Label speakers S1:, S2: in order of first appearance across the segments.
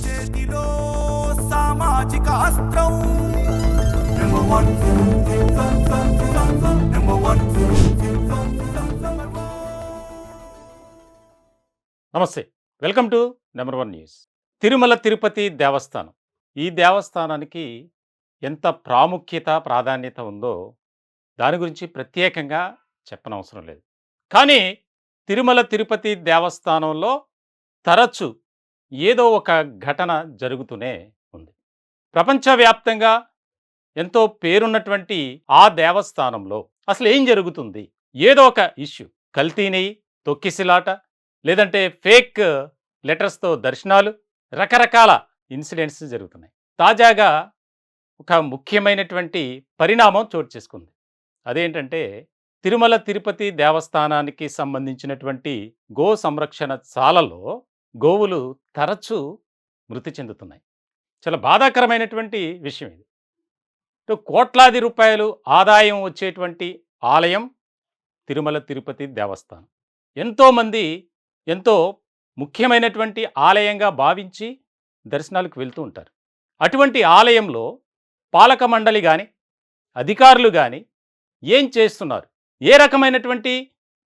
S1: చేతిలో సామాజిక అస్త్రం నెంబర్ వన్ నెంబర్ వన్.
S2: నమస్తే, welcome to number one news. Tirumala Tirupati దేవస్థానం, ఈ దేవస్థానానికి ఎంత ప్రాముఖ్యత ప్రాధాన్యత ఉందో దాని గురించి ప్రత్యేకంగా చెప్పనవసరం లేదు. కానీ తిరుమల తిరుపతి దేవస్థానంలో తరచు ఏదో ఒక ఘటన జరుగుతూనే ఉంది. ప్రపంచవ్యాప్తంగా ఎంతో పేరున్నటువంటి ఆ దేవస్థానంలో అసలు ఏం జరుగుతుంది? ఏదో ఒక ఇష్యూ, కల్తీ నెయ్యి, తొక్కిసిలాట, లేదంటే ఫేక్ లెటర్స్తో దర్శనాలు, రకరకాల ఇన్సిడెంట్స్ జరుగుతున్నాయి. తాజాగా ఒక ముఖ్యమైనటువంటి పరిణామం చోటు చేసుకుంది. అదేంటంటే తిరుమల తిరుపతి దేవస్థానానికి సంబంధించినటువంటి గో సంరక్షణ శాలలో గోవులు తరచూ మృతి చెందుతున్నాయి. చాలా బాధాకరమైనటువంటి విషయం ఇది. కోట్లాది రూపాయలు ఆదాయం వచ్చేటువంటి ఆలయం తిరుమల తిరుపతి దేవస్థానం. ఎంతోమంది ఎంతో ముఖ్యమైనటువంటి ఆలయంగా భావించి దర్శనాలకు వెళ్తూ ఉంటారు. అటువంటి ఆలయంలో పాలక మండలి కానీ, అధికారులు కానీ ఏం చేస్తున్నారు? ఏ రకమైనటువంటి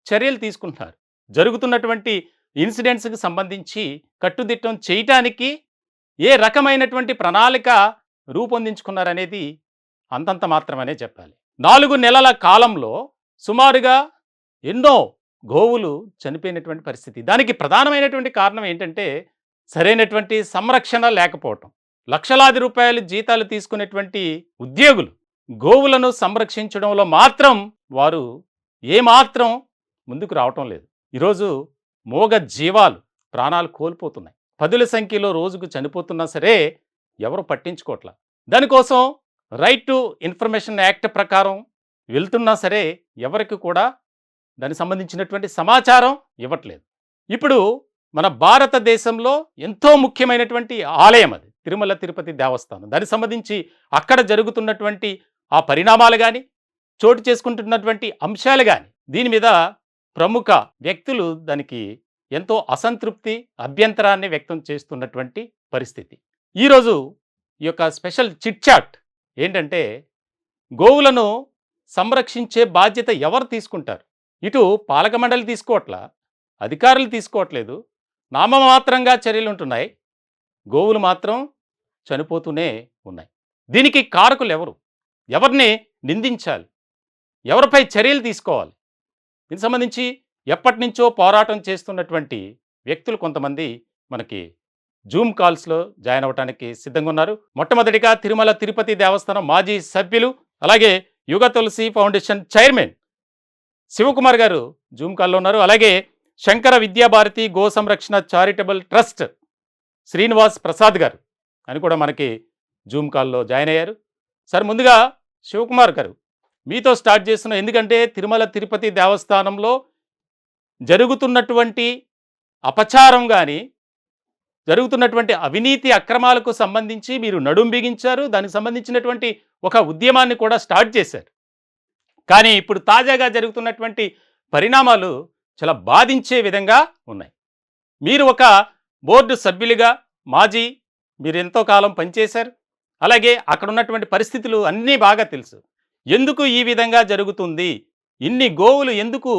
S2: చర్యలు తీసుకుంటున్నారు? జరుగుతున్నటువంటి ఇన్సిడెంట్స్కి సంబంధించి కట్టుదిట్టం చేయటానికి ఏ రకమైనటువంటి ప్రణాళిక రూపొందించుకున్నారనేది అంతంత మాత్రమనే చెప్పాలి. 4 నెలల కాలంలో సుమారుగా ఎన్నో గోవులు చనిపోయినటువంటి పరిస్థితి. దానికి ప్రధానమైనటువంటి కారణం ఏంటంటే సరైనటువంటి సంరక్షణ లేకపోవటం. లక్షలాది రూపాయలు జీతాలు తీసుకునేటువంటి ఉద్యోగులు గోవులను సంరక్షించడంలో మాత్రం వారు ఏమాత్రం ముందుకు రావటం లేదు. ఈరోజు మోగ జీవాలు ప్రాణాలు కోల్పోతున్నాయి. 10ల సంఖ్యలో రోజుకు చనిపోతున్నా సరే ఎవరు పట్టించుకోవట్లా. దానికోసం రైట్ టు ఇన్ఫర్మేషన్ యాక్ట్ ప్రకారం వెళ్తున్నా సరే ఎవరికి కూడా దానికి సంబంధించినటువంటి సమాచారం ఇవ్వట్లేదు. ఇప్పుడు మన భారతదేశంలో ఎంతో ముఖ్యమైనటువంటి ఆలయం అది తిరుమల తిరుపతి దేవస్థానం. దానికి సంబంధించి అక్కడ జరుగుతున్నటువంటి ఆ పరిణామాలు కానీ, చోటు చేసుకుంటున్నటువంటి అంశాలు కానీ, దీని మీద ప్రముఖ వ్యక్తులు దానికి ఎంతో అసంతృప్తి, అభ్యంతరాన్ని వ్యక్తం చేస్తున్నటువంటి పరిస్థితి. ఈరోజు ఈ యొక్క స్పెషల్ చిట్ చాట్ ఏంటంటే గోవులను సంరక్షించే బాధ్యత ఎవరు తీసుకుంటారు? ఇటు పాలక మండలి తీసుకోవట్లా, అధికారులు తీసుకోవట్లేదు, నామమాత్రంగా చర్యలు ఉంటున్నాయి, గోవులు మాత్రం చనిపోతూనే ఉన్నాయి. దీనికి కారకులు ఎవరు? ఎవరిని నిందించాలి? ఎవరిపై చర్యలు తీసుకోవాలి? దీనికి సంబంధించి ఎప్పటి నుంచో పోరాటం చేస్తున్నటువంటి వ్యక్తులు కొంతమంది మనకి జూమ్ కాల్స్లో జాయిన్ అవ్వడానికి సిద్ధంగా ఉన్నారు. మొట్టమొదటిగా తిరుమల తిరుపతి దేవస్థానం మాజీ సభ్యులు, అలాగే యుగ తులసి ఫౌండేషన్ చైర్మన్ శివకుమార్ గారు జూమ్ కాల్లో ఉన్నారు. అలాగే శంకర విద్యాభారతి గో సంరక్షణ చారిటబుల్ ట్రస్ట్ శ్రీనివాస్ ప్రసాద్ గారు అని కూడా మనకి జూమ్ కాల్లో జాయిన్ అయ్యారు. సార్, ముందుగా శివకుమార్ గారు మీతో స్టార్ట్ చేస్తున్నాం. ఎందుకంటే తిరుమల తిరుపతి దేవస్థానంలో జరుగుతున్నటువంటి అపచారం కానీ, జరుగుతున్నటువంటి అవినీతి అక్రమాలకు సంబంధించి మీరు నడుం బిగించారు. దానికి సంబంధించినటువంటి ఒక ఉద్యమాన్ని కూడా స్టార్ట్ చేశారు. కానీ ఇప్పుడు తాజాగా జరుగుతున్నటువంటి పరిణామాలు చాలా బాధించే విధంగా ఉన్నాయి. మీరు ఒక బోర్డు సభ్యులుగా మాజీ, మీరు ఎంతో కాలం పనిచేశారు. అలాగే అక్కడ ఉన్నటువంటి పరిస్థితులు అన్నీ బాగా తెలుసు. ఎందుకు ఈ విధంగా జరుగుతుంది? ఇన్ని గోవులు ఎందుకు,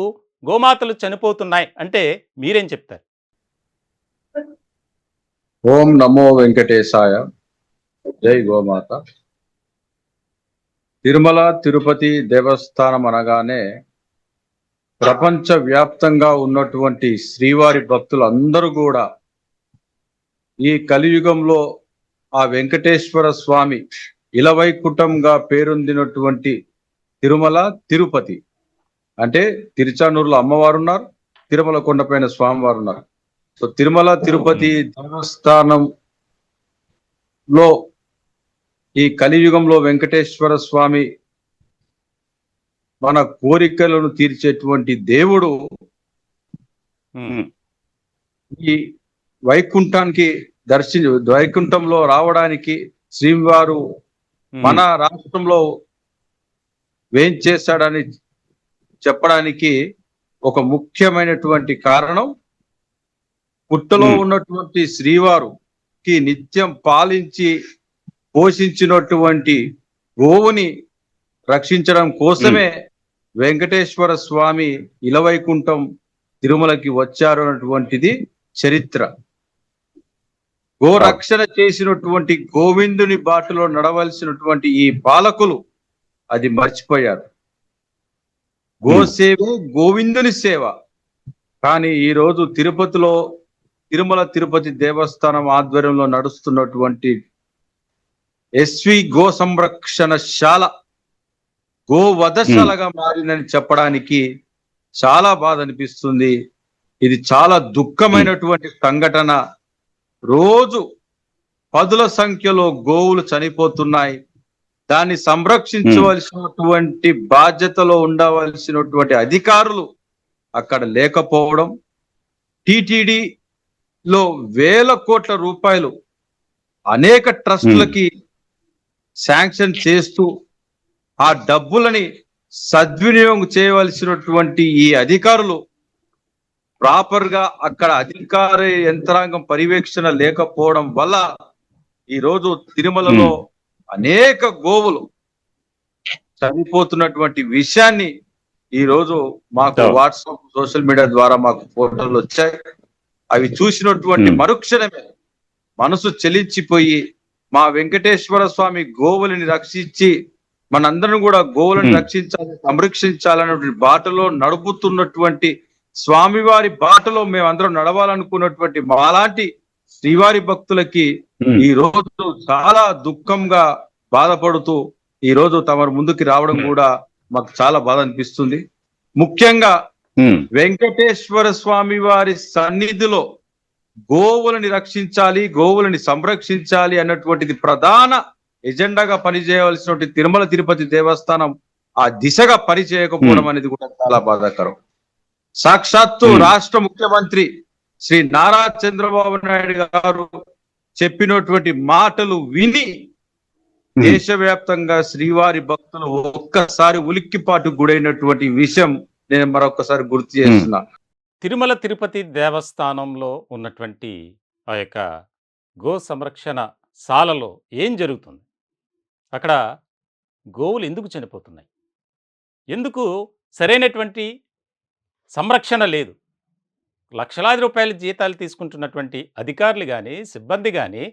S2: గోమాతలు చనిపోతున్నాయి అంటే మీరేం చెప్తారు?
S3: ఓం నమో వెంకటేశాయ. జై గోమాత. తిరుమల తిరుపతి దేవస్థానం అనగానే ప్రపంచ వ్యాప్తంగా ఉన్నటువంటి శ్రీవారి భక్తులందరూ కూడా ఈ కలియుగంలో ఆ వెంకటేశ్వర స్వామి ఇలవైకుంఠంగా పేరొందినటువంటి తిరుమల తిరుపతి అంటే తిరుచానూరులో అమ్మవారు ఉన్నారు, తిరుమల కొండపైన స్వామివారు ఉన్నారు. సో తిరుమల తిరుపతి దేవస్థానంలో ఈ కలియుగంలో వెంకటేశ్వర స్వామి మన కోరికలను తీర్చేటువంటి దేవుడు ఈ వైకుంఠానికి వైకుంఠంలో రావడానికి శ్రీవారు మన రాష్ట్రంలో వేంచేశాడని చెప్పడానికి ఒక ముఖ్యమైనటువంటి కారణం, పుట్టలో ఉన్నటువంటి శ్రీవారు కి నిత్యం పాలించి పోషించినటువంటి గోవుని రక్షించడం కోసమే వెంకటేశ్వర స్వామి ఇలవైకుంఠం తిరుమలకి వచ్చారు అన్నటువంటిది చరిత్ర. గోరక్షణ చేసినటువంటి గోవిందుని బాటలో నడవలసినటువంటి ఈ పాలకులు అది మర్చిపోయారు. గోసేవే గోవిందుని సేవ. కానీ ఈ రోజు తిరుపతిలో తిరుమల తిరుపతి దేవస్థానం ఆధ్వర్యంలో నడుస్తున్నటువంటి ఎస్వి గో సంరక్షణశాల గోవధశాలగా మారిందని చెప్పడానికి చాలా బాధ అనిపిస్తుంది. ఇది చాలా దుఃఖమైనటువంటి సంఘటన. రోజు పదుల సంఖ్యలో గోవులు చనిపోతున్నాయి. దాన్ని సంరక్షించవలసినటువంటి బాధ్యతలో ఉండవలసినటువంటి అధికారులు అక్కడ లేకపోవడం, టిటిడిలో వేల కోట్ల రూపాయలు అనేక ట్రస్టులకి శాంక్షన్ చేస్తూ ఆ డబ్బులని సద్వినియోగం చేయవలసినటువంటి ఈ అధికారులు ప్రాపర్ గా అక్కడ అధికార యంత్రాంగం పర్యవేక్షణ లేకపోవడం వల్ల ఈ రోజు తిరుమలలో అనేక గోవులు చనిపోతున్నటువంటి విషయాన్ని ఈ రోజు మాకు వాట్సాప్ సోషల్ మీడియా ద్వారా మాకు ఫోటోలు వచ్చాయి. అవి చూసినటువంటి మరుక్షణమే మనసు చెలించిపోయి మా వెంకటేశ్వర స్వామి గోవులని రక్షించి మనందరం కూడా గోవులను రక్షించాలి, సంరక్షించాలనేటువంటి బాటలో నడుపుతున్నటువంటి స్వామివారి బాటలో మేమందరం నడవాలనుకున్నటువంటి మాలాంటి శ్రీవారి భక్తులకి ఈ రోజు చాలా దుఃఖంగా బాధపడుతూ ఈ రోజు తమ ముందుకి రావడం కూడా మాకు చాలా బాధ అనిపిస్తుంది. ముఖ్యంగా వెంకటేశ్వర స్వామి వారి సన్నిధిలో గోవులని రక్షించాలి, గోవులని సంరక్షించాలి అన్నటువంటిది ప్రధాన ఎజెండాగా పనిచేయవలసినటువంటి తిరుమల తిరుపతి దేవస్థానం ఆ దిశగా పనిచేయకపోవడం అనేది కూడా చాలా బాధాకరం. సాక్షాత్తు రాష్ట్ర ముఖ్యమంత్రి శ్రీ నారా చంద్రబాబు నాయుడు గారు చెప్పినటువంటి మాటలు విని దేశవ్యాప్తంగా శ్రీవారి భక్తులు ఒక్కసారి ఉలిక్కిపాటు గురైనటువంటి విషయం నేను మరొకసారి గుర్తు చేస్తున్నా.
S2: తిరుమల తిరుపతి దేవస్థానంలో ఉన్నటువంటి ఆ యొక్క గో సంరక్షణ శాలలో ఏం జరుగుతుంది? అక్కడ గోవులు ఎందుకు చనిపోతున్నాయి? ఎందుకు సరైనటువంటి సంరక్షణ లేదు? లక్షలాది రూపాయల జీతాలు తీసుకుంటున్నటువంటి అధికారులు కానీ సిబ్బంది కానీ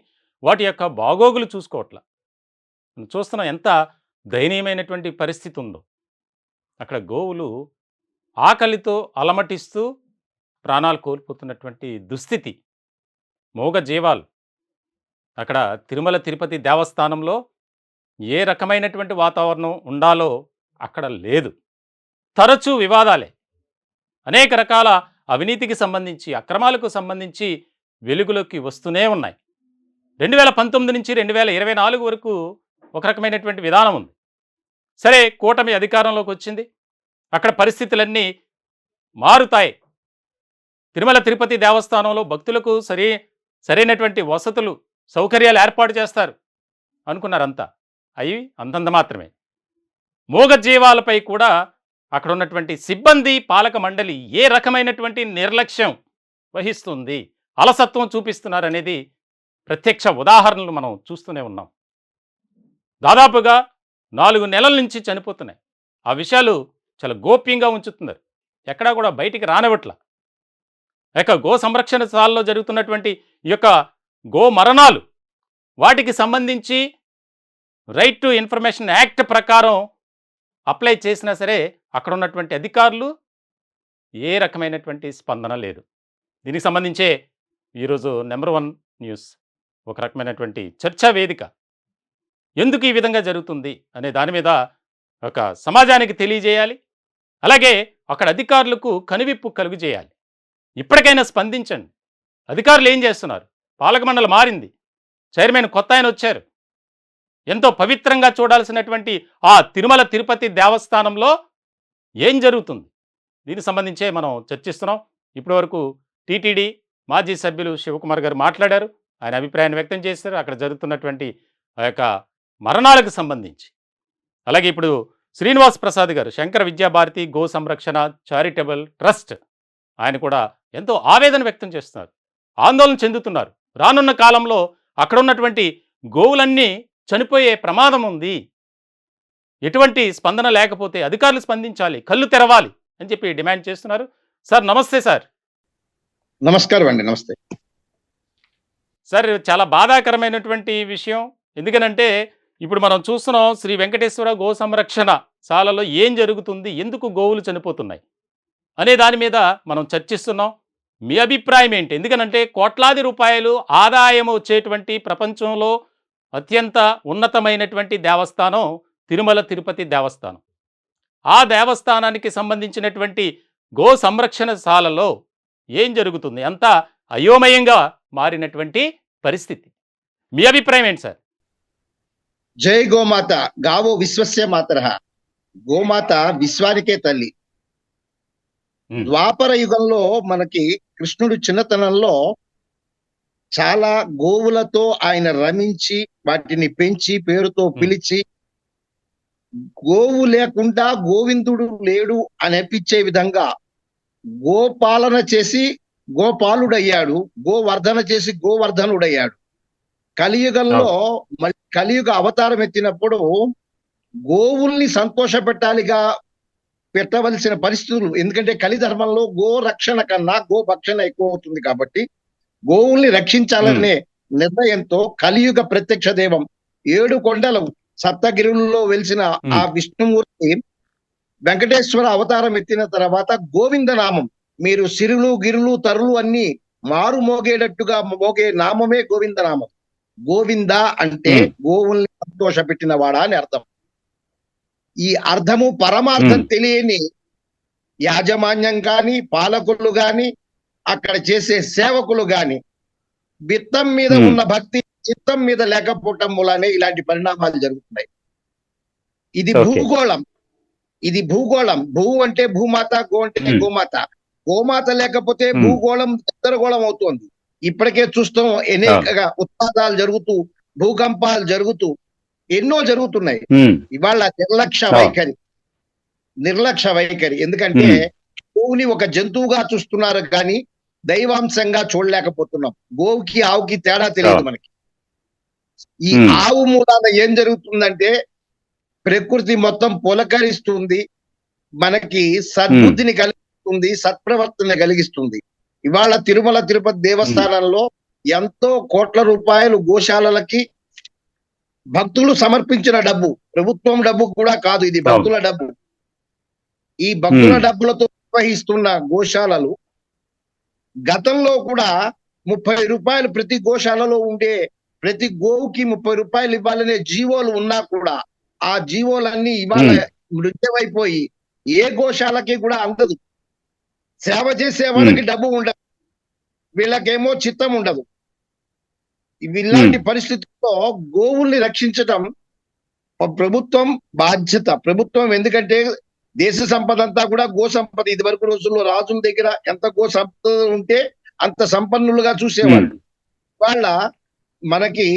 S2: వాటి యొక్క బాగోగులు చూసుకోవట్ల. చూస్తున్నాం ఎంత దయనీయమైనటువంటి పరిస్థితి ఉందో. అక్కడ గోవులు ఆకలితో అలమటిస్తూ ప్రాణాలు కోల్పోతున్నటువంటి దుస్థితి. మూగ జీవాలు అక్కడ తిరుమల తిరుపతి దేవస్థానంలో ఏ రకమైనటువంటి వాతావరణం ఉండాలో అక్కడ లేదు. తరచూ వివాదాలే, అనేక రకాల అవినీతికి సంబంధించి అక్రమాలకు సంబంధించి వెలుగులోకి వస్తూనే ఉన్నాయి. 2019 నుంచి 2024 వరకు ఒక రకమైనటువంటి విధానం ఉంది. సరే, కూటమి అధికారంలోకి వచ్చింది, అక్కడ పరిస్థితులన్నీ మారుతాయి. తిరుమల తిరుపతి దేవస్థానంలో భక్తులకు సరైనటువంటి వసతులు సౌకర్యాలు ఏర్పాటు చేస్తారు అనుకున్నారంతా. అవి అంతంత మాత్రమే. మూగ జీవాలపై కూడా అక్కడ ఉన్నటువంటి సిబ్బంది పాలక మండలి ఏ రకమైనటువంటి నిర్లక్ష్యం వహిస్తుంది, అలసత్వం చూపిస్తున్నారనేది ప్రత్యక్ష ఉదాహరణలు మనం చూస్తూనే ఉన్నాం. దాదాపుగా 4 నెలల నుంచి చనిపోతున్నాయి. ఆ విషయాలు చాలా గోప్యంగా ఉంచుతున్నారు, ఎక్కడా కూడా బయటికి రానివ్వట్ల. ఇక గో సంరక్షణ శాలలో జరుగుతున్నటువంటి ఈ యొక్క గో మరణాలు, వాటికి సంబంధించి రైట్ టు ఇన్ఫర్మేషన్ యాక్ట్ ప్రకారం అప్లై చేసినా సరే అక్కడ ఉన్నటువంటి అధికారులు ఏ రకమైనటువంటి స్పందన లేదు. దీనికి సంబంధించే ఈరోజు నెంబర్ 1 న్యూస్ ఒక రకమైనటువంటి చర్చా వేదిక. ఎందుకు ఈ విధంగా జరుగుతుంది అనే దాని మీద ఒక సమాజానికి తెలియజేయాలి. అలాగే అక్కడ అధికారులకు కనువిప్పు కలుగు చేయాలి. ఇప్పటికైనా స్పందించండి. అధికారులు ఏం చేస్తున్నారు? పాలక మండలి మారింది, చైర్మన్ కొత్త ఆయన వచ్చారు. ఎంతో పవిత్రంగా చూడాల్సినటువంటి ఆ తిరుమల తిరుపతి దేవస్థానంలో ఏం జరుగుతుంది? దీనికి సంబంధించే మనం చర్చిస్తున్నాం. ఇప్పటివరకు టీటీడీ మాజీ సభ్యులు శివకుమార్ గారు మాట్లాడారు, ఆయన అభిప్రాయాన్ని వ్యక్తం చేశారు అక్కడ జరుగుతున్నటువంటి ఆ యొక్క మరణాలకు సంబంధించి. అలాగే ఇప్పుడు శ్రీనివాస్ ప్రసాద్ గారు శంకర విద్యాభారతి గో సంరక్షణ చారిటబుల్ ట్రస్ట్, ఆయన కూడా ఎంతో ఆవేదన వ్యక్తం చేస్తున్నారు, ఆందోళన చెందుతున్నారు. రానున్న కాలంలో అక్కడ ఉన్నటువంటి గోవులన్నీ చనిపోయే ప్రమాదం ఉంది. ఎటువంటి స్పందన లేకపోతే అధికారులు స్పందించాలి, కళ్ళు తెరవాలి అని చెప్పి డిమాండ్ చేస్తున్నారు. సార్ నమస్తే సార్.
S4: నమస్కారం అండి. నమస్తే
S2: సార్, చాలా బాధాకరమైనటువంటి విషయం. ఎందుకనంటే ఇప్పుడు మనం చూస్తున్నాం శ్రీ వెంకటేశ్వర గో సంరక్షణ శాలలో ఏం జరుగుతుంది, ఎందుకు గోవులు చనిపోతున్నాయి అనే దాని మీద మనం చర్చిస్తున్నాం. మీ అభిప్రాయం ఏంటి? ఎందుకనంటే కోట్లాది రూపాయలు ఆదాయం వచ్చేటువంటి ప్రపంచంలో అత్యంత ఉన్నతమైనటువంటి దేవస్థానం తిరుమల తిరుపతి దేవస్థానం. ఆ దేవస్థానానికి సంబంధించినటువంటి గో సంరక్షణ శాలలో ఏం జరుగుతుంది? అంతా అయోమయంగా మారినటువంటి పరిస్థితి. మీ అభిప్రాయం ఏంటి సార్?
S4: జై గోమాత, గావో విశ్వస్య మాతరః. గోమాత విశ్వానికే తల్లి. ద్వాపర యుగంలో మనకి కృష్ణుడు చిన్నతనంలో చాలా గోవులతో ఆయన రమించి వాటిని పెంచి పేరుతో పిలిచి గోవు లేకుండా గోవిందుడు లేడు అనిపించే విధంగా గోపాలన చేసి గోపాలుడయ్యాడు, గోవర్ధన చేసి గోవర్ధనుడయ్యాడు. కలియుగంలో మళ్ళీ కలియుగ అవతారం ఎత్తినప్పుడు గోవుల్ని సంతోష పెట్టవలసిన పరిస్థితులు, ఎందుకంటే కలిధర్మంలో గో రక్షణ కన్నా గో భక్షణ ఎక్కువ అవుతుంది కాబట్టి గోవుల్ని రక్షించాలనే నిర్ణయంతో కలియుగ ప్రత్యక్ష దైవం 7 కొండలు సప్తగిరులలో వెలిసిన ఆ విష్ణుమూర్తి వెంకటేశ్వర అవతారం ఎత్తిన తర్వాత గోవింద నామం, మీరు సిరులు గిరులు తరులు అన్ని మారు మోగేటట్టుగా మోగే నామమే గోవింద నామం. గోవింద అంటే గోవుల్ని సంతోష పెట్టిన వాడా అని అర్థం. ఈ అర్థము పరమార్థం తెలియని యాజమాన్యం గాని పాలకులు గాని అక్కడ చేసే సేవకులు గాని బిత్తం మీద ఉన్న భక్తి చిత్తం మీద లేకపోవటం మూలానే ఇలాంటి పరిణామాలు జరుగుతున్నాయి. ఇది భూగోళం, ఇది భూగోళం. భూ అంటే భూమాత, గో అంటే గోమాత. గోమాత లేకపోతే భూగోళం గందరగోళం అవుతోంది. ఇప్పటికే చూస్తాం అనేక ఉత్పాదాలు జరుగుతూ, భూకంపాలు జరుగుతూ ఎన్నో జరుగుతున్నాయి. ఇవాళ నిర్లక్ష్య వైఖరి. ఎందుకంటే గోవుని ఒక జంతువుగా చూస్తున్నారు కానీ దైవాంశంగా చూడలేకపోతున్నాం. గోవుకి ఆవుకి తేడా తెలియదు మనకి. ఈ ఆవు మూలాన ఏం జరుగుతుందంటే ప్రకృతి మొత్తం పులకరిస్తుంది, మనకి సద్బుద్ధిని కలిగిస్తుంది, సత్ప్రవర్తన కలిగిస్తుంది. ఇవాళ తిరుమల తిరుపతి దేవస్థానంలో ఎంతో కోట్ల రూపాయలు గోశాలలకి భక్తులు సమర్పించిన డబ్బు, ప్రభుత్వం డబ్బు కూడా కాదు, ఇది భక్తుల డబ్బు. ఈ భక్తుల డబ్బులతో నిర్వహిస్తున్న గోశాలలు గతంలో కూడా 30 రూపాయలు ప్రతి గోశాలలో ఉండే ప్రతి గోవుకి 30 రూపాయలు ఇవ్వాలనే జీవోలు ఉన్నా కూడా ఆ జీవోలన్నీ ఇవాళ మృత్యమైపోయి ఏ గోశాలకి కూడా అందదు. సేవ చేసే వాళ్ళకి డబ్బు ఉండదు, వీళ్ళకేమో చిత్తం ఉండదు. ఇలాంటి పరిస్థితుల్లో గోవుల్ని రక్షించటం ప్రభుత్వం బాధ్యత. ప్రభుత్వం ఎందుకంటే దేశ సంపద అంతా కూడా గో సంపద. ఇది వరకు రోజుల్లో రాజుల దగ్గర ఎంత గో సంపద ఉంటే అంత సంపన్నులుగా చూసేవాళ్ళు. వాళ్ళ మనకి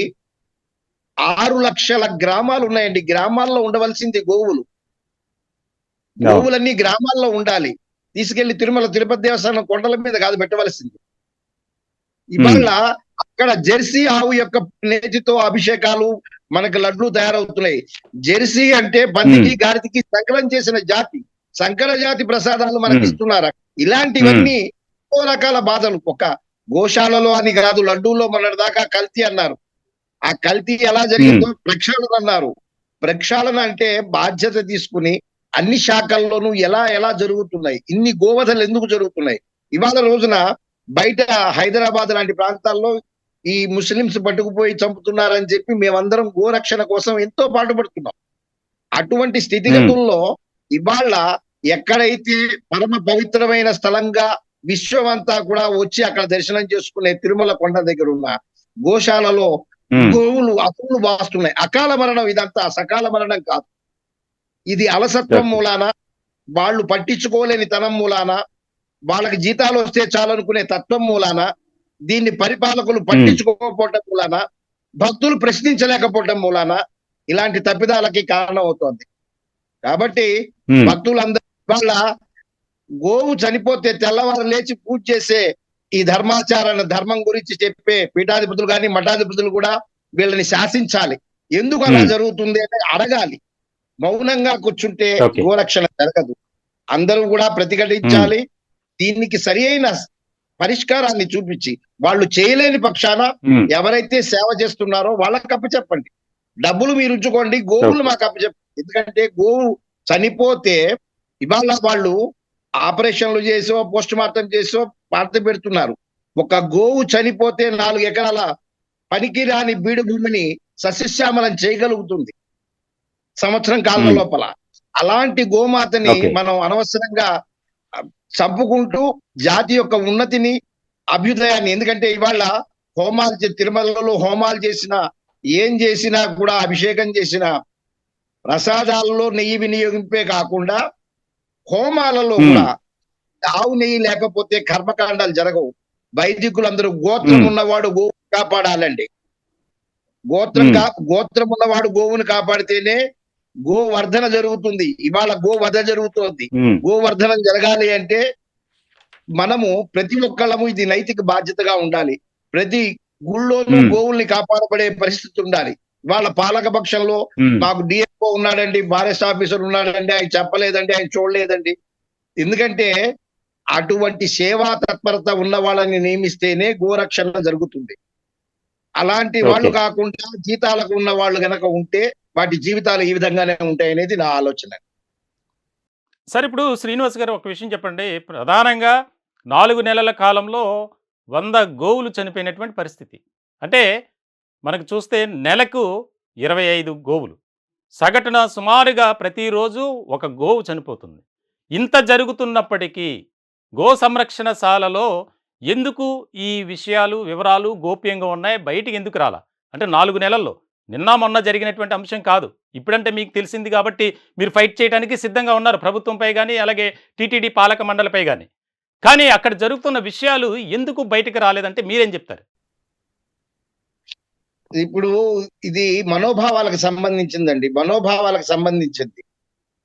S4: 6 లక్షల గ్రామాలు ఉన్నాయండి. గ్రామాల్లో ఉండవలసింది గోవులు. గోవులన్నీ గ్రామాల్లో ఉండాలి. తీసుకెళ్లి తిరుమల తిరుపతి దేవస్థానం కొండల మీద కాదు పెట్టవలసింది. ఇవాళ అక్కడ జెర్సీ ఆవు యొక్క నేతితో అభిషేకాలు, మనకు లడ్లు తయారవుతున్నాయి. జెర్సీ అంటే బందికి గాడిదకి సంకలం చేసిన జాతి, సంకర జాతి ప్రసాదాలు మనకి ఇస్తున్నారు. ఇలాంటివన్నీ ఎన్నో రకాల బాధలు. ఒక గోశాలలో అని కాదు, లడ్డూలో మన దాకా కల్తీ అన్నారు. ఆ కల్తీ ఎలా జరిగిందో ప్రక్షాళన అన్నారు. ప్రక్షాళన అంటే బాధ్యత తీసుకుని అన్ని శాఖల్లోనూ ఎలా జరుగుతున్నాయి, ఇన్ని గోవధలు ఎందుకు జరుగుతున్నాయి. ఇవాళ రోజున బయట హైదరాబాద్ లాంటి ప్రాంతాల్లో ఈ ముస్లింస్ పట్టుకుపోయి చంపుతున్నారని చెప్పి మేమందరం గోరక్షణ కోసం ఎంతో పాటుపడుతున్నాం. అటువంటి స్థితిగతుల్లో ఇవాళ ఎక్కడైతే పరమ పవిత్రమైన స్థలంగా విశ్వమంతా కూడా వచ్చి అక్కడ దర్శనం చేసుకునే తిరుమల కొండ దగ్గర ఉన్న గోశాలలో గోవులు అప్పులు వాస్తున్నాయి. అకాల మరణం ఇదంతా, సకాల మరణం కాదు. ఇది అలసత్వం మూలాన, వాళ్ళు పట్టించుకోలేని తనం మూలాన, వాళ్ళకి జీతాలు వస్తే చాలనుకునే తత్వం మూలాన, దీన్ని పరిపాలకులు పట్టించుకోకపోవటం మూలాన, భక్తులు ప్రశ్నించలేకపోవటం మూలాన ఇలాంటి తప్పిదాలకి కారణం అవుతోంది. కాబట్టి భక్తులందరూ వాళ్ళ గోవు చనిపోతే తెల్లవారు లేచి పూజ చేసే ఈ ధర్మాచారాన్ని ధర్మం గురించి చెప్పే పీఠాధిపతులు కానీ మఠాధిపతులు కూడా వీళ్ళని శాసించాలి. ఎందుకు అలా జరుగుతుంది అని అడగాలి. మౌనంగా కూర్చుంటే
S2: ఓకే.
S4: గోరక్షణ జరగదు. అందరూ కూడా ప్రతిఘటించాలి. దీనికి సరి అయిన పరిష్కారాన్ని చూపించి వాళ్ళు చేయలేని పక్షాన ఎవరైతే సేవ చేస్తున్నారో వాళ్ళకి అప్పచెప్పండి. డబ్బులు మీరు ఉంచుకోండి, గోవులు మాకు అప్పచెప్పండి. ఎందుకంటే గోవు చనిపోతే ఇవాళ వాళ్ళు ఆపరేషన్లు చేసో పోస్ట్ మార్టం చేసో పాత పెడుతున్నారు. ఒక గోవు చనిపోతే 4 ఎకరాల పనికిరాని బీడు భూమిని సస్యశ్యామలం చేయగలుగుతుంది సంవత్సరం కాలం లోపల. అలాంటి గోమాతని
S2: ఓకే.
S4: మనం అనవసరంగా చంపుకుంటూ జాతి యొక్క ఉన్నతిని అభ్యుదయాన్ని, ఎందుకంటే ఇవాళ తిరుమలలో హోమాలు చేసినా ఏం చేసినా కూడా అభిషేకం చేసిన ప్రసాదాలలో నెయ్యి వినియోగింపే కాకుండా హోమాలలో కూడా ఆవు నెయ్యి లేకపోతే కర్మకాండాలు జరగవు. వైదికులందరూ గోత్రం ఉన్నవాడు గోవు కాపాడాలండి. గోత్రం ఉన్నవాడు గోవును కాపాడితేనే గోవర్ధన జరుగుతుంది. ఇవాళ గోవధ జరుగుతోంది. గోవర్ధనం జరగాలి అంటే మనము ప్రతి ఒక్కళ్ళము ఇది నైతిక బాధ్యతగా ఉండాలి. ప్రతి గుళ్ళోనూ గోవుల్ని కాపాడబడే పరిస్థితి ఉండాలి. వాళ్ళ పాలక పక్షంలో మాకు డిఎఫ్ఓ ఉన్నాడండి, ఫారెస్ట్ ఆఫీసర్ ఉన్నాడండి, ఆయన చెప్పలేదండి, ఆయన చూడలేదండి. ఎందుకంటే అటువంటి సేవా తత్పరత ఉన్న వాళ్ళని నియమిస్తేనే గోరక్షణ జరుగుతుంది. అలాంటి వాళ్ళు కాకుండా జీతాలకు ఉన్న వాళ్ళు గనక ఉంటే వాటి జీవితాలు ఈ విధంగానే ఉంటాయి అనేది నా ఆలోచన.
S2: సరే, ఇప్పుడు శ్రీనివాస్ గారు ఒక విషయం చెప్పండి. ప్రధానంగా 4 నెలల కాలంలో 100 గోవులు చనిపోయినటువంటి పరిస్థితి. అంటే మనకు చూస్తే నెలకు 25 గోవులు, సగటున సుమారుగా ప్రతిరోజు ఒక గోవు చనిపోతుంది. ఇంత జరుగుతున్నప్పటికీ గో సంరక్షణశాలలో ఎందుకు ఈ విషయాలు వివరాలు గోప్యంగా ఉన్నాయి, బయటికి ఎందుకు రాలా? అంటే 4 నెలల్లో నిన్న మొన్న జరిగినటువంటి అంశం కాదు. ఇప్పుడంటే మీకు తెలిసింది కాబట్టి మీరు ఫైట్ చేయడానికి సిద్ధంగా ఉన్నారు, ప్రభుత్వంపై కానీ అలాగే టీటీడీ పాలక మండలిపై కానీ. కానీ అక్కడ జరుగుతున్న విషయాలు ఎందుకు బయటకు రాలేదంటే మీరేం చెప్తారు?
S4: ఇప్పుడు ఇది మనోభావాలకు సంబంధించిందండి, మనోభావాలకు సంబంధించింది.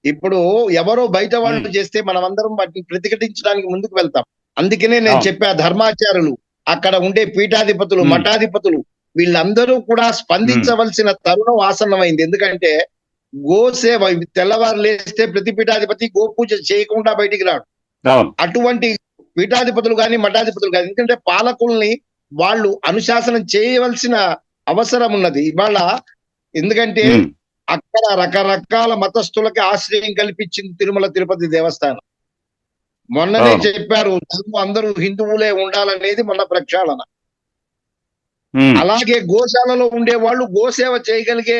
S4: ఇప్పుడు ఎవరో బయట వాళ్ళు చేస్తే మనం అందరం వాటిని ప్రతిఘటించడానికి ముందుకు వెళ్తాం. అందుకనే నేను చెప్పా, ధర్మాచారులు, అక్కడ ఉండే పీఠాధిపతులు, మఠాధిపతులు వీళ్ళందరూ కూడా స్పందించవలసిన తరుణం ఆసన్నమైంది. ఎందుకంటే గోసేవ తెల్లవారు లేస్తే ప్రతి పీఠాధిపతి గోపూజ చేయకుండా బయటికి రాడు. అటువంటి పీఠాధిపతులు కానీ మఠాధిపతులు కానీ, ఎందుకంటే పాలకుల్ని వాళ్ళు అనుశాసనం చేయవలసిన అవసరం ఉన్నది ఇవాళ. ఎందుకంటే అక్కడ రకరకాల మతస్థులకి ఆశ్రయం కల్పించింది తిరుమల తిరుపతి దేవస్థానం. మొన్ననే చెప్పారు అందరూ హిందువులే ఉండాలనేది మొన్న ప్రక్షాళన. అలాగే గోశాలలో ఉండే వాళ్ళు గోసేవ చేయగలిగే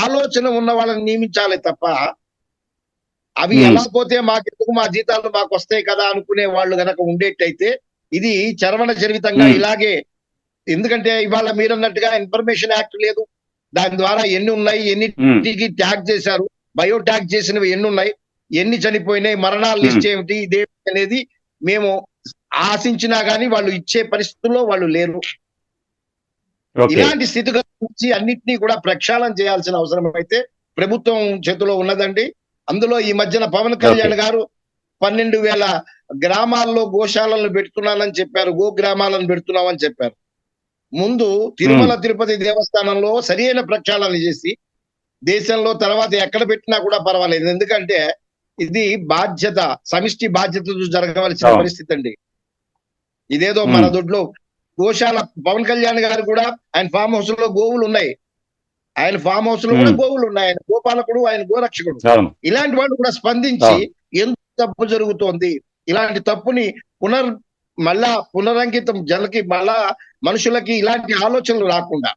S4: ఆలోచన ఉన్న వాళ్ళని నియమించాలి తప్ప, అవి ఎలా పోతే మాకెందుకు, మా జీతాలు మాకు వస్తాయి కదా అనుకునే వాళ్ళు గనక ఉండేట్టయితే ఇది చరవణ చరితంగా ఇలాగే. ఎందుకంటే ఇవాళ మీరన్నట్టుగా ఇన్ఫర్మేషన్ యాక్ట్ లేదు, దాని ద్వారా ఎన్ని ఉన్నాయి, ఎన్నిటికి ట్యాగ్ చేశారు, బయో ట్యాగ్ చేసినవి ఎన్ని ఉన్నాయి, ఎన్ని చనిపోయినాయి, మరణాల లిస్ట్ ఏమిటి, ఇదేమిటి అనేది మేము ఆశించినా గానీ వాళ్ళు ఇచ్చే పరిస్థితుల్లో వాళ్ళు లేరు. ఇలాంటి స్థితిగతుల నుంచి అన్నిటినీ కూడా ప్రక్షాళన చేయాల్సిన అవసరం అయితే ప్రభుత్వం చేతిలో ఉన్నదండి. అందులో ఈ మధ్యన పవన్ కళ్యాణ్ గారు 12,000 గ్రామాల్లో గోశాలను పెడుతున్నానని చెప్పారు, గో గ్రామాలను పెడుతున్నామని చెప్పారు. ముందు తిరుమల తిరుపతి దేవస్థానంలో సరైన ప్రక్షాళన చేసి దేశంలో తర్వాత ఎక్కడ పెట్టినా కూడా పర్వాలేదు. ఎందుకంటే ఇది బాధ్యత, సమిష్టి బాధ్యతతో జరగవలసిన పరిస్థితి అండి. ఇదేదో మన దొడ్లో గోశాల, పవన్ కళ్యాణ్ గారు కూడా ఆయన ఫామ్ హౌస్ లో గోవులు ఉన్నాయి, ఆయన ఫామ్ హౌస్ లో కూడా గోవులు ఉన్నాయి, ఆయన గోపాలకుడు, ఆయన గోరక్షకుడు. ఇలాంటి వాళ్ళు కూడా స్పందించి ఎందుకు తప్పు జరుగుతోంది, ఇలాంటి తప్పుని మళ్ళా పునరంకితం జనకి మళ్ళా మనుషులకి ఇలాంటి ఆలోచనలు రాకుండా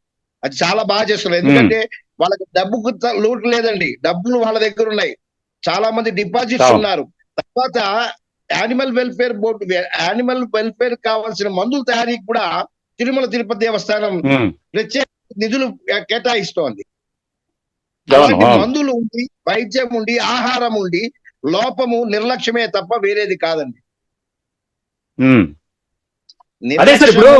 S4: అది చాలా బాగా చేస్తున్నారు. ఎందుకంటే వాళ్ళకి డబ్బుకు లోటు లేదండి, డబ్బులు వాళ్ళ దగ్గర ఉన్నాయి, చాలా మంది డిపాజిట్స్ ఉన్నారు. తర్వాత animal welfare board, animal welfare కావాల్సిన మందుల తయారీకి కూడా తిరుమల తిరుపతి దేవస్థానం ప్రత్యేక నిధులు కేటాయిస్తోంది. అలాంటి మందులు ఉండి, వైద్యం ఉండి, ఆహారం ఉండి, లోపము నిర్లక్ష్యమే తప్ప వేరేది కాదండి.
S2: అదే సార్, ఇప్పుడు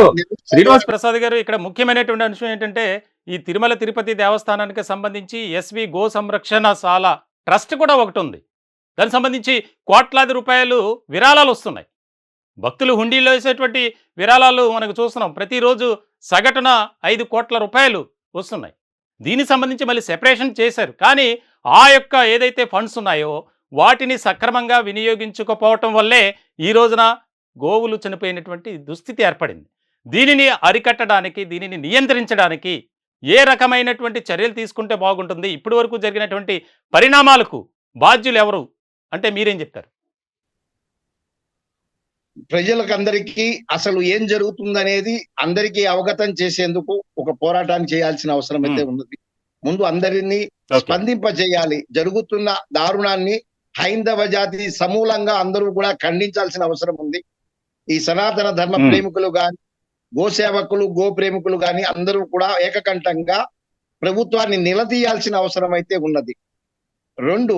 S2: శ్రీనివాస్ ప్రసాద్ గారు ఇక్కడ ముఖ్యమైనటువంటి అంశం ఏంటంటే ఈ తిరుమల తిరుపతి దేవస్థానానికి సంబంధించి ఎస్వి గో సంరక్షణశాల ట్రస్ట్ కూడా ఒకటి ఉంది. దానికి సంబంధించి కోట్లాది రూపాయలు విరాళాలు వస్తున్నాయి. భక్తులు హుండీలో వేసేటువంటి విరాళాలు మనకు చూస్తున్నాం. ప్రతిరోజు సగటున 5 కోట్ల రూపాయలు వస్తున్నాయి. దీనికి సంబంధించి మళ్ళీ సెపరేషన్ చేశారు. కానీ ఆ యొక్క ఏదైతే ఫండ్స్ ఉన్నాయో వాటిని సక్రమంగా వినియోగించుకోపోవటం వల్లే ఈ రోజున గోవులు చనిపోయినటువంటి దుస్థితి ఏర్పడింది. దీనిని అరికట్టడానికి, దీనిని నియంత్రించడానికి ఏ రకమైనటువంటి చర్యలు తీసుకుంటే బాగుంటుంది? ఇప్పటి వరకు జరిగినటువంటి పరిణామాలకు బాధ్యులు ఎవరు అంటే మీరేం చెప్తారు?
S4: ప్రజలకు అందరికీ అసలు ఏం జరుగుతుందనేది అందరికీ అవగతం చేసేందుకు ఒక పోరాటాన్ని చేయాల్సిన అవసరం అయితే ఉన్నది. ముందు అందరినీ స్పందింప చేయాలి. జరుగుతున్న దారుణాన్ని హైందవ జాతి సమూలంగా అందరూ కూడా ఖండించాల్సిన అవసరం ఉంది. ఈ సనాతన ధర్మ ప్రేమికులు గాని, గోసేవకులు, గో ప్రేమికులు గాని అందరూ కూడా ఏకకంఠంగా ప్రభుత్వాన్ని నిలదీయాల్సిన అవసరం అయితే ఉన్నది. 2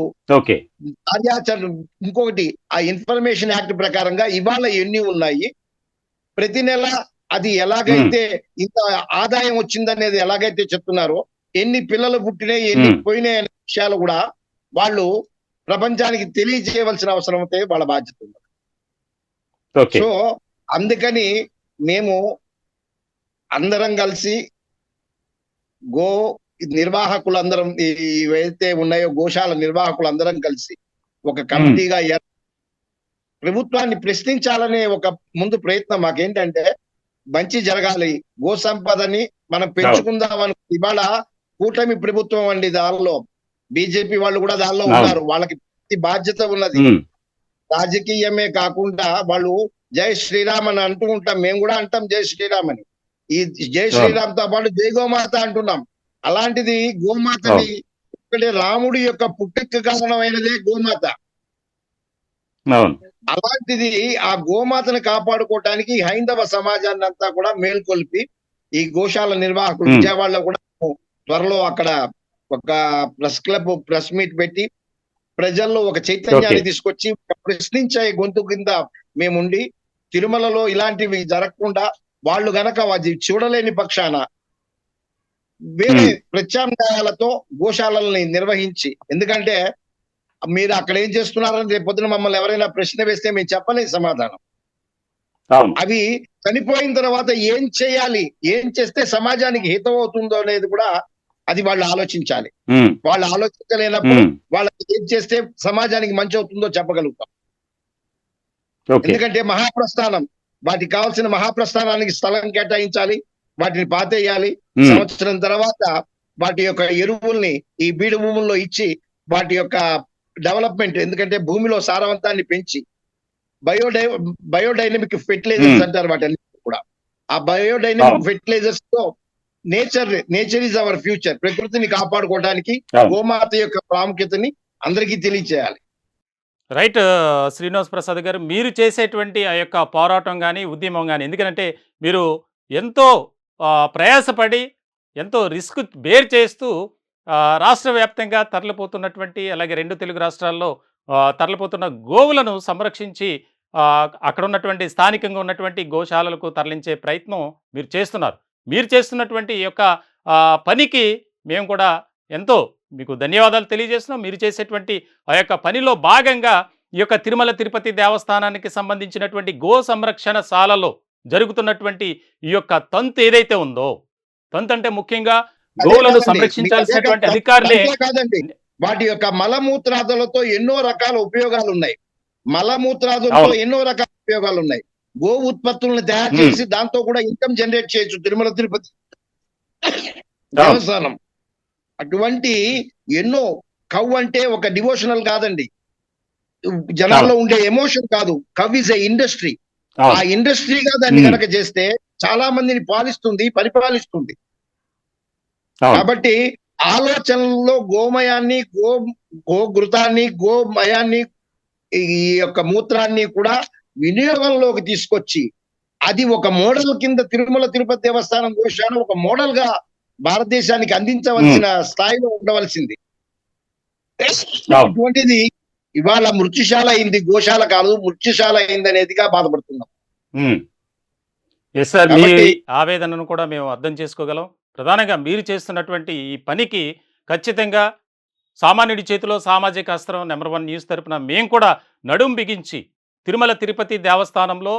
S4: కార్యాచరణ. ఇంకొకటి, ఆ ఇన్ఫర్మేషన్ యాక్ట్ ప్రకారంగా ఇవాళ ఎన్ని ఉన్నాయి, ప్రతి నెల అది ఎలాగైతే ఇంత ఆదాయం వచ్చిందనేది ఎలాగైతే చెప్తున్నారో, ఎన్ని పిల్లలు పుట్టినాయి, ఎన్ని పోయినాయి అనే విషయాలు కూడా వాళ్ళు ప్రపంచానికి తెలియజేయవలసిన అవసరం అయితే వాళ్ళ బాధ్యత ఉంది. సో అందుకని మేము అందరం కలిసి గో నిర్వాహకులందరం, ఏవైతే ఉన్నాయో గోశాల నిర్వాహకులందరం కలిసి ఒక కమిటీగా ప్రభుత్వాన్ని ప్రశ్నించాలనే ఒక ముందు ప్రయత్నం మాకేంటంటే, మంచి జరగాలి, గో సంపదని మనం పెంచుకుందామని. ఇవాళ కూటమి ప్రభుత్వం అండి, దానిలో బీజేపీ వాళ్ళు కూడా దానిలో ఉన్నారు. వాళ్ళకి బాధ్యత ఉన్నది. రాజకీయమే కాకుండా వాళ్ళు జై శ్రీరామ్ అని అంటూ ఉంటాం, మేము కూడా అంటాం జై శ్రీరామ్ అని. ఈ జై శ్రీరామ్ తో పాటు జై గోమాత అంటున్నాం. అలాంటిది గోమాతని, ఇక్కడ రాముడి యొక్క పుట్టుక కారణమైనదే గోమాత. అలాంటిది ఆ గోమాతను కాపాడుకోవటానికి హైందవ సమాజాన్ని అంతా కూడా మేల్కొల్పి ఈ గోశాల నిర్వాహకులు విజయవాడలో కూడా త్వరలో అక్కడ ఒక ప్రెస్ మీట్ పెట్టి ప్రజల్లో ఒక చైతన్యాన్ని తీసుకొచ్చి ప్రశ్నించే గొంతు కింద మేముండి, తిరుమలలో ఇలాంటివి జరగకుండా వాళ్ళు గనక అది చూడలేని పక్షాన వేరే ప్రత్యామ్నాయాలతో గోశాలని నిర్వహించి, ఎందుకంటే మీరు అక్కడ ఏం చేస్తున్నారని రేపు పొద్దున మమ్మల్ని ఎవరైనా ప్రశ్న వేస్తే మేము చెప్పలేని సమాధానం. అవి చనిపోయిన తర్వాత ఏం చేయాలి, ఏం చేస్తే సమాజానికి హితం అవుతుందో అనేది కూడా అది వాళ్ళు ఆలోచించాలి. వాళ్ళు ఆలోచించలేనప్పుడు వాళ్ళకి ఏం చేస్తే సమాజానికి మంచి అవుతుందో చెప్పగలుగుతాం. ఎందుకంటే మహాప్రస్థానం, వాటికి కావాల్సిన మహాప్రస్థానానికి స్థలం కేటాయించాలి, వాటిని పాతేయాలి. సంవత్సరం తర్వాత వాటి యొక్క ఎరువుల్ని ఈ బీడు భూముల్లో ఇచ్చి వాటి యొక్క డెవలప్మెంట్, ఎందుకంటే భూమిలో సారవంతాన్ని పెంచి బయోడైనమిక్ ఫెర్టిలైజర్స్ అంటారు వాటి కూడా. ఆ బయోడైనమిక్ ఫెర్టిలైజర్స్ తో నేచర్ ఈజ్ అవర్ ఫ్యూచర్. ప్రకృతిని కాపాడుకోవడానికి గోమాత యొక్క ప్రాముఖ్యతని అందరికీ తెలియచేయాలి.
S2: రైట్ శ్రీనివాస్ ప్రసాద్ గారు, మీరు చేసేటువంటి ఆ యొక్క పోరాటం కానీ, ఉద్యమం కానీ, ఎందుకంటే మీరు ఎంతో ప్రయాసపడి, ఎంతో రిస్క్ బేర్ చేస్తూ రాష్ట్ర వ్యాప్తంగా తరలిపోతున్నటువంటి, అలాగే 2 తెలుగు రాష్ట్రాల్లో తరలిపోతున్న గోవులను సంరక్షించి అక్కడ ఉన్నటువంటి స్థానికంగా ఉన్నటువంటి గోశాలలకు తరలించే ప్రయత్నం మీరు చేస్తున్నారు. మీరు చేస్తున్నటువంటి ఈ యొక్క పనికి మేము కూడా ఎంతో మీకు ధన్యవాదాలు తెలియజేస్తున్నాం. మీరు చేసేటువంటి ఆ యొక్క పనిలో భాగంగా ఈ యొక్క తిరుమల తిరుపతి దేవస్థానానికి సంబంధించినటువంటి గో సంరక్షణశాలలో జరుగుతున్నటువంటి ఈ యొక్క తంతు ఏదైతే ఉందో, తంతు అంటే ముఖ్యంగా గోవులను సంరక్షించాల్సినటువంటి అధికారులే
S4: కాదండి, వాటి యొక్క మలమూత్రాదులతో ఎన్నో రకాల ఉపయోగాలు ఉన్నాయి. మలమూత్రాదులతో ఎన్నో రకాల ఉపయోగాలు ఉన్నాయి. గో ఉత్పత్తులను తయారు చేసి దాంతో కూడా ఇన్కమ్ జనరేట్ చేయొచ్చు తిరుమల తిరుపతి దేవస్థానం. అటువంటి ఎన్నో, కవ్ అంటే ఒక డివోషనల్ కాదండి, జనాల్లో ఉండే ఎమోషన్ కాదు. కవ్ ఇస్ ఏ ఇండస్ట్రీ. ఆ ఇండస్ట్రీగా దాన్ని కనుక చేస్తే చాలా మందిని పాలిస్తుంది, పరిపాలిస్తుంది. కాబట్టి ఆలోచనల్లో గోమయాన్ని, గోఘృతాన్ని, గోమయాన్ని, ఈ యొక్క మూత్రాన్ని కూడా వినియోగంలోకి తీసుకొచ్చి అది ఒక మోడల్ కింద తిరుమల తిరుపతి దేవస్థానం గోశాల ఒక మోడల్ గా భారతదేశానికి అందించవలసిన స్థాయిలో ఉండవలసింది. అటువంటిది ఇవాళ మృత్యుశాల అయింది, గోశాల కాదు మృత్యుశాల అయింది అనేదిగా బాధపడుతున్నాం.
S2: మీ ఆవేదనను కూడా మేము అర్థం చేసుకోగలం. ప్రధానంగా మీరు చేస్తున్నటువంటి ఈ పనికి ఖచ్చితంగా సామాన్యుడి చేతిలో సామాజిక అస్త్రం నెంబర్ 1 న్యూస్ తరపున మేము కూడా నడుం బిగించి తిరుమల తిరుపతి దేవస్థానంలో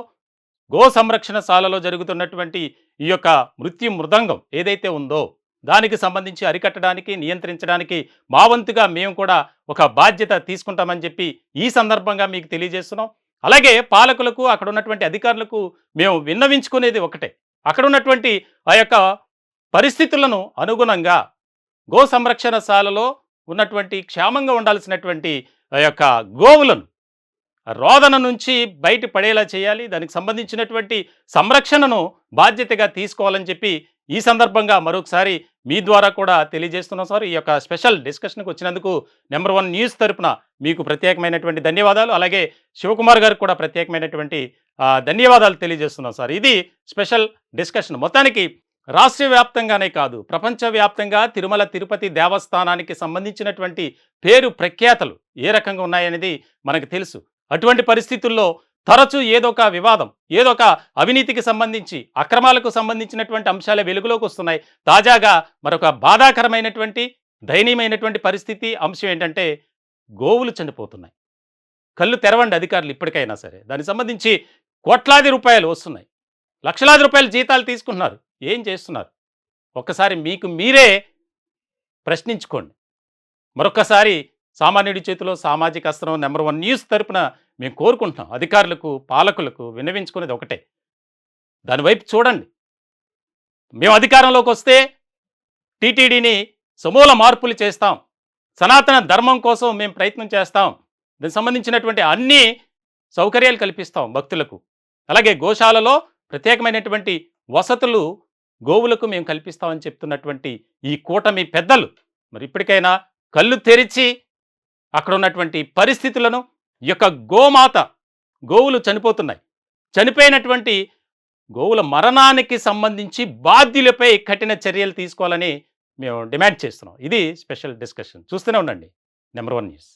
S2: గో సంరక్షణశాలలో జరుగుతున్నటువంటి ఈ యొక్క మృత్యు మృదంగం ఏదైతే ఉందో దానికి సంబంధించి అరికట్టడానికి, నియంత్రించడానికి మా వంతుగా మేము కూడా ఒక బాధ్యత తీసుకుంటామని చెప్పి ఈ సందర్భంగా మీకు తెలియజేస్తున్నాం. అలాగే పాలకులకు, అక్కడ ఉన్నటువంటి అధికారులకు మేము విన్నవించుకునేది ఒకటే. అక్కడ ఉన్నటువంటి ఆ యొక్క పరిస్థితులను అనుగుణంగా గో సంరక్షణశాలలో ఉన్నటువంటి క్షేమంగా ఉండాల్సినటువంటి ఆ యొక్క గోవులను రోదన నుంచి బయట పడేలా చేయాలి. దానికి సంబంధించినటువంటి సంరక్షణను బాధ్యతగా తీసుకోవాలని చెప్పి ఈ సందర్భంగా మరొకసారి మీ ద్వారా కూడా తెలియజేస్తున్నాం సార్. ఈ యొక్క స్పెషల్ డిస్కషన్కి వచ్చినందుకు నెంబర్ 1 న్యూస్ తరపున మీకు ప్రత్యేకమైనటువంటి ధన్యవాదాలు. అలాగే శివకుమార్ గారికి కూడా ప్రత్యేకమైనటువంటి ధన్యవాదాలు తెలియజేస్తున్నాం సార్. ఇది స్పెషల్ డిస్కషన్. మొత్తానికి రాష్ట్ర వ్యాప్తంగానే కాదు, ప్రపంచవ్యాప్తంగా తిరుమల తిరుపతి దేవస్థానానికి సంబంధించినటువంటి పేరు ప్రఖ్యాతలు ఏ రకంగా ఉన్నాయనేది మనకు తెలుసు. అటువంటి పరిస్థితుల్లో తరచూ ఏదో ఒక వివాదం, ఏదో ఒక అవినీతికి సంబంధించి, అక్రమాలకు సంబంధించినటువంటి అంశాలే వెలుగులోకి వస్తున్నాయి. తాజాగా మరొక బాధాకరమైనటువంటి, దయనీయమైనటువంటి పరిస్థితి అంశం ఏంటంటే గోవులు చనిపోతున్నాయి. కళ్ళు తెరవండి అధికారులు ఇప్పటికైనా సరే. దానికి సంబంధించి కోట్లాది రూపాయలు వస్తున్నాయి, లక్షలాది రూపాయలు జీతాలు తీసుకుంటున్నారు. ఏం చేస్తున్నారు? ఒక్కసారి మీకు మీరే ప్రశ్నించుకోండి. మరొక్కసారి సామాన్యుడి చేతిలో సామాజిక అస్త్రం నెంబర్ 1 న్యూస్ తరపున మేము కోరుకుంటున్నాం. అధికారులకు, పాలకులకు విన్నవించుకునేది ఒకటే, దానివైపు చూడండి. మేము అధికారంలోకి వస్తే టీటీడీని సమూల మార్పులు చేస్తాం, సనాతన ధర్మం కోసం మేము ప్రయత్నం చేస్తాం, దానికి సంబంధించినటువంటి అన్ని సౌకర్యాలు కల్పిస్తాం భక్తులకు. అలాగే గోశాలలో ప్రత్యేకమైనటువంటి వసతులు గోవులకు మేము కల్పిస్తామని చెప్తున్నటువంటి ఈ కూటమి పెద్దలు మరి ఇప్పటికైనా కళ్ళు తెరిచి అక్కడ ఉన్నటువంటి పరిస్థితులను, ఈ యొక్క గోమాత, గోవులు చనిపోతున్నాయి, చనిపోయినటువంటి గోవుల మరణానికి సంబంధించి బాధ్యులపై కఠిన చర్యలు తీసుకోవాలని మేము డిమాండ్ చేస్తున్నాం. ఇది స్పెషల్ డిస్కషన్. చూస్తూనే ఉండండి నెంబర్ 1 న్యూస్.